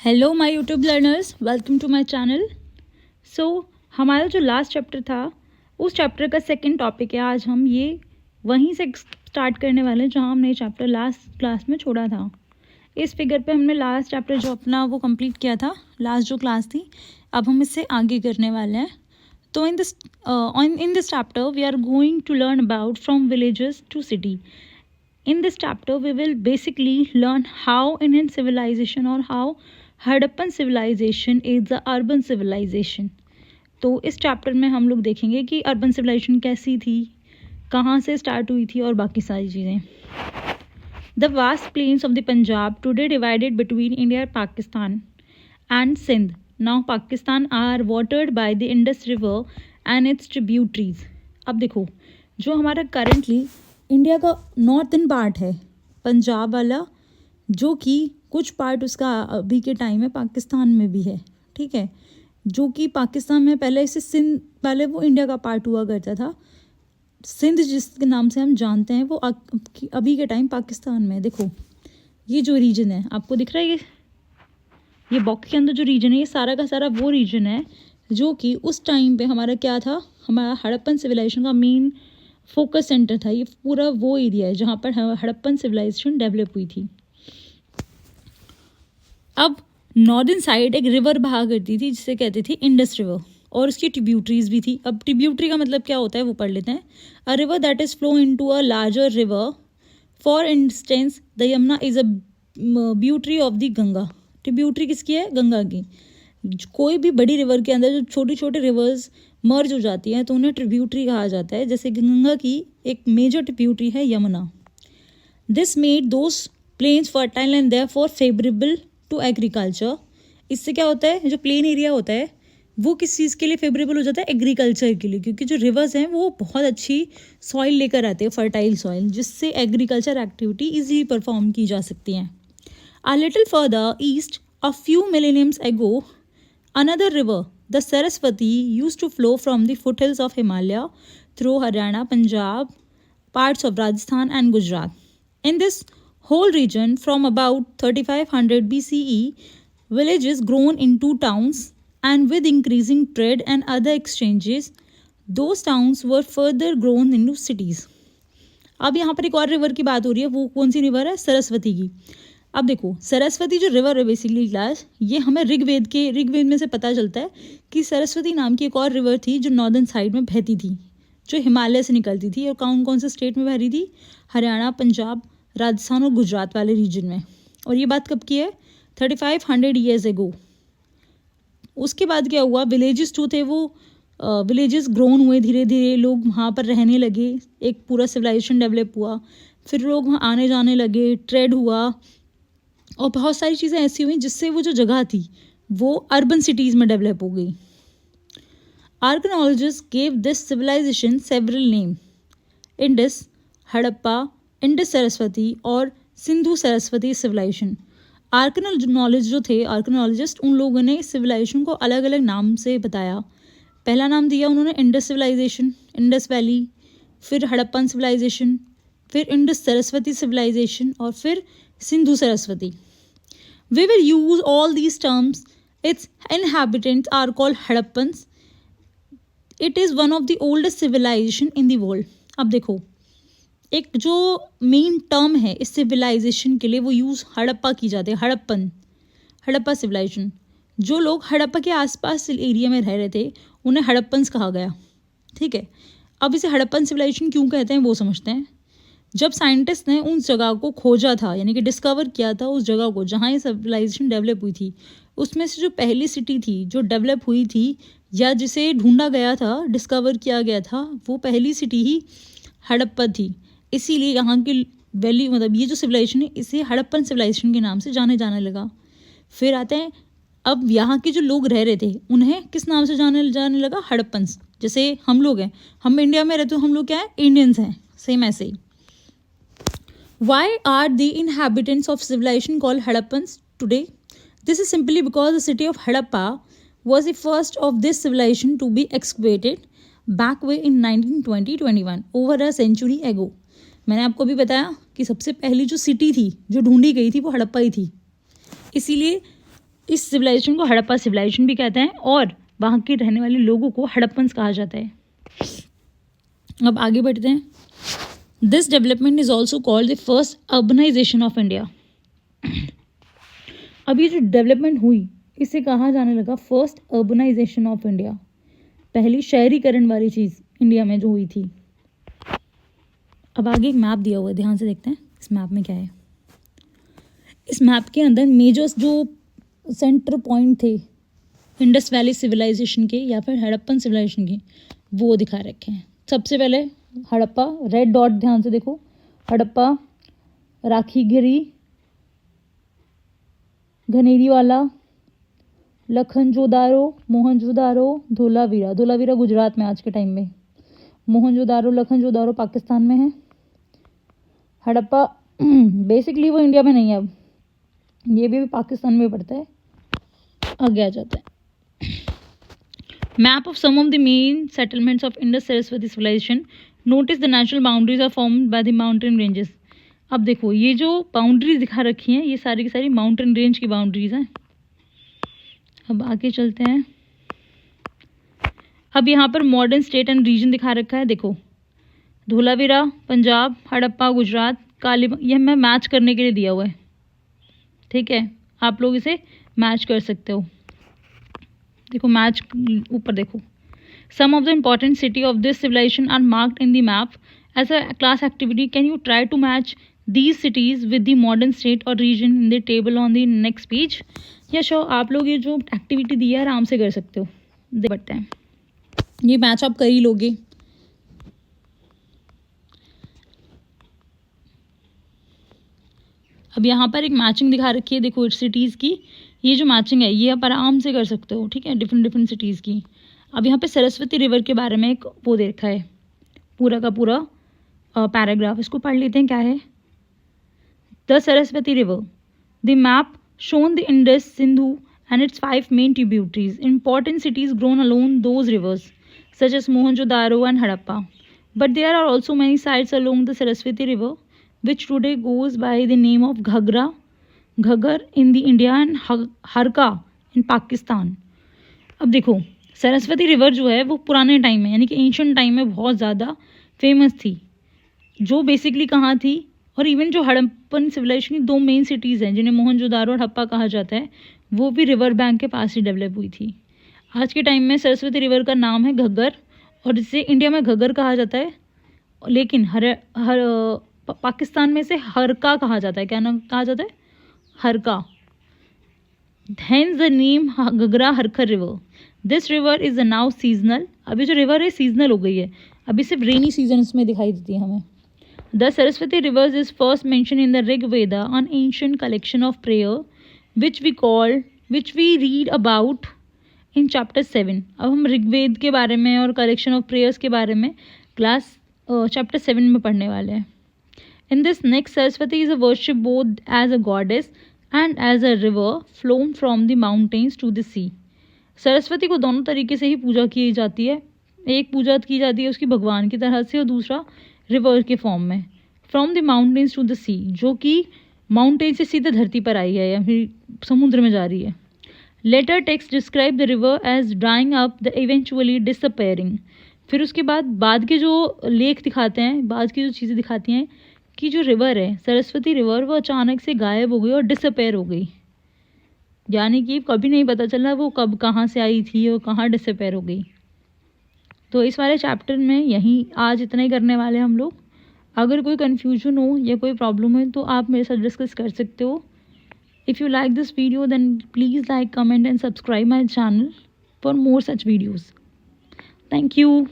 Hello my YouTube learners, welcome to my channel. So हमारा जो last chapter था उस चैप्टर का सेकंड टॉपिक है। आज हम ये वहीं से स्टार्ट करने वाले हैं जहां हमने ये चैप्टर लास्ट क्लास में छोड़ा था। इस फिगर पे हमने लास्ट चैप्टर जो अपना वो कंप्लीट किया था, लास्ट जो क्लास थी, अब हम इससे आगे करने वाले हैं। तो in this chapter we are going to learn about from villages to city. In this chapter, we will basically learn how Indian civilization or how Harappan civilization is the urban civilization. तो इस चैप्टर में हम लोग देखेंगे कि urban civilisation कैसी थी, कहाँ से स्टार्ट हुई थी और बाकी सारी चीज़ें. The vast plains of the Punjab today divided between India Pakistan and Sindh. Now Pakistan are watered by the Indus river and its tributaries. अब देखो, जो हमारा करंटली इंडिया का नॉर्थन पार्ट है पंजाब वाला, जो कि कुछ पार्ट उसका अभी के टाइम में पाकिस्तान में भी है, ठीक है, जो कि पाकिस्तान में पहले से सिंध, पहले वो इंडिया का पार्ट हुआ करता था. सिंध जिसके नाम से हम जानते हैं वो अभी के टाइम पाकिस्तान में. देखो ये जो रीजन है आपको दिख रहा है, ये बॉक्स के अंदर जो रीजन है, ये सारा का सारा वो रीजन है जो कि उस टाइम पे हमारा क्या था, हमारा हड़प्पन सिविलाइजेशन का मेन फोकस सेंटर था. ये पूरा वो एरिया है जहाँ पर हड़प्पन सिविलाइजेशन डेवलप हुई थी. अब नॉर्दर्न साइड एक रिवर बहा करती थी जिसे कहते थे इंडस रिवर, और उसकी ट्रिब्यूटरीज भी थी. अब ट्रिब्यूटरी का मतलब क्या होता है वो पढ़ लेते हैं. A river that is flow into a larger river. For instance the Yamuna is a tributary of the Ganga. Tributary किसकी है? गंगा की. कोई भी बड़ी रिवर के अंदर जो छोटी छोटी रिवर्स मर्ज हो जाती हैं तो उन्हें ट्रिब्यूटरी कहा जाता है. जैसे गंगा की एक मेजर ट्रिब्यूटरी है Yamuna. This made those plains fertile and therefore favourable to agriculture. इससे क्या होता है, जो प्लेन एरिया होता है वो किस चीज़ के लिए फेवरेबल हो जाता है? एग्रीकल्चर के लिए, क्योंकि जो रिवर्स हैं वो बहुत अच्छी सॉइल लेकर आते हैं, फर्टाइल सॉइल, जिससे एग्रीकल्चर एक्टिविटी इजीली परफॉर्म की जा सकती हैं. A little further east, a few millenniums ago, another river, the Saraswati, used to flow from the foothills of Himalaya through Haryana, Punjab, parts of Rajasthan and Gujarat. In this whole region, from about 3500 BCE, villages grown into towns, and with increasing trade and other exchanges, those towns were further grown into cities. अब यहाँ पर एक और river की बात हो रही है. वो कौन सी रिवर है? सरस्वती की. अब देखो, सरस्वती जो रिवर है बेसिकली क्लास, ये हमें ऋग्वेद में से पता चलता है कि सरस्वती नाम की एक और रिवर थी जो नॉर्दर्न साइड में बहती थी, जो हिमालय से निकलती थी, और कौन कौन से स्टेट में बह रही थी? हरियाणा, पंजाब, राजस्थान और गुजरात वाले रीजन में. और ये बात कब की है? 3500 ईयर्स एगो. उसके बाद क्या हुआ? विलेजेस जो थे वो विलेजेस ग्रोन हुए, धीरे धीरे लोग वहाँ पर रहने लगे, एक पूरा सिविलाइजेशन डेवलप हुआ, फिर लोग वहाँ आने जाने लगे, ट्रेड हुआ, और बहुत सारी चीज़ें ऐसी हुई जिससे वो जो जगह थी वो अर्बन सिटीज़ में डेवलप हो गई. Archaeologist gave this civilization several name: Indus, Harappa, Indus Saraswati और सिंधु सरस्वती सिविलाइजेशन. आर्कियोलॉजिस्ट जो थे, आर्कियोलॉजिस्ट, उन लोगों ने इस सिविलाइजेशन को अलग अलग नाम से बताया. पहला नाम दिया उन्होंने इंडस सिविलाइजेशन, इंडस वैली, फिर हड़प्पन सिविलाइजेशन, फिर इंडस सरस्वती सिविलाइजेशन, और फिर Sindhu Saraswati. We will use all these terms. Its inhabitants are called Hadappans. It is one of the oldest civilization in the world. अब देखो, एक जो मेन टर्म है इस सिविलाइजेशन के लिए वो यूज़ हड़प्पा की जाती है. हड़प्पा सिविलाइजेशन. जो लोग हड़प्पा के आसपास एरिया में रह रहे थे उन्हें हड़प्पन्स कहा गया, ठीक है. अब इसे हड़प्पन सिविलाइजेशन क्यों कहते हैं वो समझते हैं. जब साइंटिस्ट ने उन जगह को खोजा था, यानी कि डिस्कवर किया था उस जगह को जहाँ ये सिविलाइजेशन डेवलप हुई थी, उसमें से जो पहली सिटी थी जो डेवलप हुई थी या जिसे ढूंढा गया था, डिस्कवर किया गया था, वो पहली सिटी ही हड़प्पा थी. इसीलिए यहाँ की वैली, मतलब ये जो सिविलाइजेशन है, इसे हड़प्पन सिविलाइजेशन के नाम से जाने लगा. फिर आते हैं, अब यहाँ के जो लोग रह रहे थे उन्हें किस नाम से जाने लगा? हड़प्पन्स. जैसे हम लोग हैं, हम इंडिया में रहते हो, हम लोग क्या है? इंडियंस हैं. सेम ऐसे ही. Why are the inhabitants of civilization called Hadappans today? This is simply because the city of Hadappa was the first of this civilization to be excavated back way in 1920-21, over a century ago. मैंने आपको भी बताया कि सबसे पहली जो city थी जो ढूंढी गई थी वो हड़प्पा ही थी. इसीलिए इस सिविलाइजेशन को हड़प्पा सिविलाइजेशन भी कहते हैं और वहाँ के रहने वाले लोगों को हड़प्पन्स कहा जाता है। अब आगे बढ़ते हैं। This development is also called the first urbanization of India. अब ये जो डेवलपमेंट हुई इसे कहा जाने लगा फर्स्ट अर्बनाइजेशन ऑफ इंडिया, पहली शहरीकरण वाली चीज़ इंडिया में जो हुई थी। अब आगे एक मैप दिया हुआ है, ध्यान से देखते हैं इस मैप में क्या है। इस मैप के अंदर मेजर्स जो सेंटर पॉइंट थे इंडस वैली सिविलाइजेशन के या फिर हड़प्पन सिविलाइजेशन के, वो दिखा रखे हैं। सबसे पहले हड़प्पा, रेड डॉट ध्यान से देखो, हड़प्पा, राखीगिरी, घनेरीवाला, लखनजोदारो, मोहनजोदारो, धोलावीरा। धोलावीरा गुजरात में आज के टाइम में, मोहनजोदारो, लखनजोदारो पाकिस्तान में है। हड़प्पा बेसिकली वो इंडिया में नहीं है, अब ये भी पाकिस्तान में पड़ता है। आगे आ जाता है। Map of some of the main settlements of Indus Saraswati civilization. Notice the natural boundaries are formed by the mountain ranges. अब देखो ये जो बाउंड्रीज दिखा रखी हैं ये सारी की सारी माउंटेन रेंज की बाउंड्रीज हैं। अब आगे चलते हैं। अब यहाँ पर मॉडर्न स्टेट एंड रीजन दिखा रखा है। देखो धोलावीरा पंजाब, हड़प्पा गुजरात, कालीबंगा, यह मैं मैच करने के लिए दिया हुआ है, ठीक है, आप लोग इसे मैच कर सकते हो। देखो मैच ऊपर देखो। Some of the important city of this civilisation are marked in the map as a class activity. Can you try to match these cities with the modern state और region in the table on the next page. या show आप लोग ये जो activity दी है आराम से कर सकते हो। दे बढ़ते हैं, ये मैच आप कर ही लोगे। अब यहाँ पर एक मैचिंग दिखा रखी है, देखो सिटीज़ की। ये जो मैचिंग है ये आप आराम से कर सकते हो, ठीक है, डिफरेंट डिफरेंट सिटीज़ की। अब यहाँ पे सरस्वती रिवर के बारे में एक वो दे रखा है, पूरा का पूरा पैराग्राफ, इसको पढ़ लेते हैं। क्या है? The Saraswati river, the map shown the Indus, Sindhu and its 5 main tributaries. Important cities grown along those rivers, such as Mohenjo-daro and Harappa. But there are also many sites along the Saraswati River, which today goes by the name of Ghaggar in the India and Harka in Pakistan. अब देखो Saraswati river जो है वो पुराने time में यानी कि ancient time में बहुत ज़्यादा फेमस थी, जो बेसिकली कहाँ थी, और इवन जो हड़प्पन सिविलाइजेशन की 2 मेन सिटीज़ हैं जिन्हें मोहनजोदारो और हड़प्पा कहा जाता है, वो भी रिवर बैंक के पास ही डेवलप हुई थी। आज के टाइम में सरस्वती रिवर का नाम है घग्गर और इसे इंडिया में घग्गर कहा जाता है, लेकिन पाकिस्तान में इसे हरका कहा जाता है। क्या नाम कहा जाता है? हरका। Hence the name Ghaggra Hakra river. This river is now seasonal. अभी जो रिवर है सीजनल हो गई है, अभी सिर्फ रेनी सीजन में दिखाई देती है हमें। The Saraswati River is first mentioned in the Rig Veda, an ancient collection of prayer, which we read about in chapter 7. अब हम ऋग्वेद के बारे में और कलेक्शन ऑफ प्रेयर्स के बारे में क्लास चैप्टर 7 में पढ़ने वाले हैं। In this next, Saraswati is worshipped both as a goddess and as a river flown from the mountains to the sea. Saraswati को दोनों तरीके से ही पूजा की जाती है। एक पूजा की जाती है उसकी भगवान की तरह से और दूसरा रिवर के फॉर्म में, from the mountains to the sea, जो कि माउंटेन से सीधे धरती पर आई है या फिर समुद्र में जा रही है। Later text describe the river as drying up the eventually disappearing. फिर उसके बाद के जो लेख दिखाते हैं, बाद की जो चीज़ें दिखाती हैं कि जो रिवर है सरस्वती रिवर वो अचानक से गायब हो गई और डिसअपेयर हो गई, यानी कि कभी नहीं पता चला वो कब कहाँ से आई थी और कहाँ डिसअपेयर हो गई। तो इस वाले चैप्टर में यहीं आज इतना ही करने वाले हम लोग। अगर कोई कन्फ्यूजन हो या कोई प्रॉब्लम है तो आप मेरे साथ डिस्कस कर सकते हो। If you like this video then please like, comment and subscribe my channel for more such videos. Thank you.